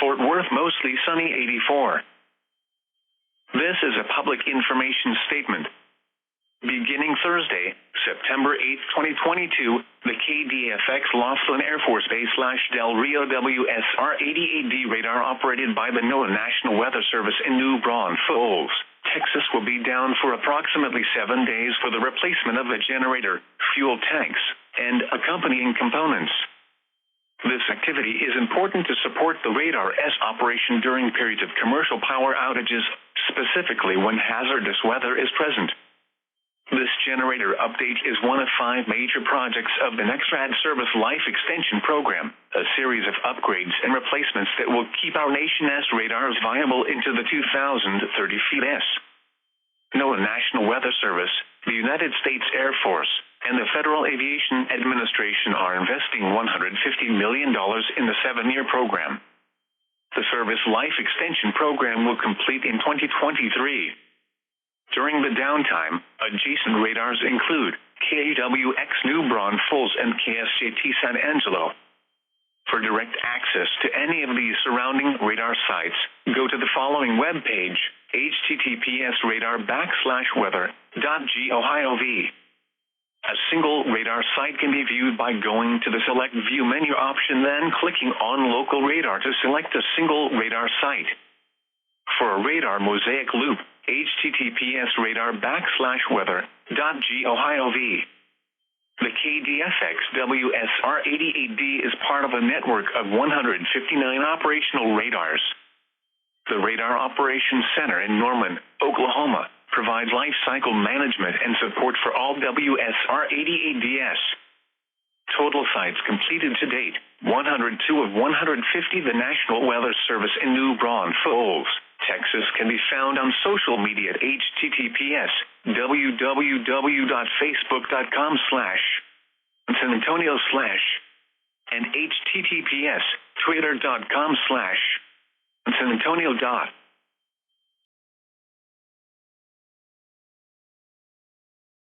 Fort Worth mostly sunny 84. This is a public information statement. Beginning Thursday, September 8, 2022, the KDFX Laughlin Air Force Base / Del Rio WSR-88D radar operated by the NOAA National Weather Service in New Braunfels, Texas will be down for approximately 7 days for the replacement of the generator, fuel tanks, and accompanying components. This activity is important to support the radar's operation during periods of commercial power outages, specifically when hazardous weather is present. This generator update is one of 5 major projects of the NEXRAD Service Life Extension Program, a series of upgrades and replacements that will keep our nation's radars viable into the 2030s. NOAA National Weather Service, the United States Air Force, and the Federal Aviation Administration are investing $150 million in the 7-year program. The Service Life Extension Program will complete in 2023. During the downtime, adjacent radars include KDFX New Braunfels and KSJT San Angelo. For direct access to any of these surrounding radar sites, go to the following webpage, https://weather.gov. A single radar site can be viewed by going to the Select View menu option, then clicking on Local Radar to select a single radar site. For a radar mosaic loop, https://weather.gov. The KDFX WSR-88D is part of a network of 159 operational radars. The Radar Operations Center in Norman, Oklahoma, provides life cycle management and support for all WSR-88DS. Total sites completed to date, 102 of 150. The National Weather Service in New Braunfels, Texas can be found on social media at https://www.facebook.com/San Antonio/ and https://twitter.com/San Antonio.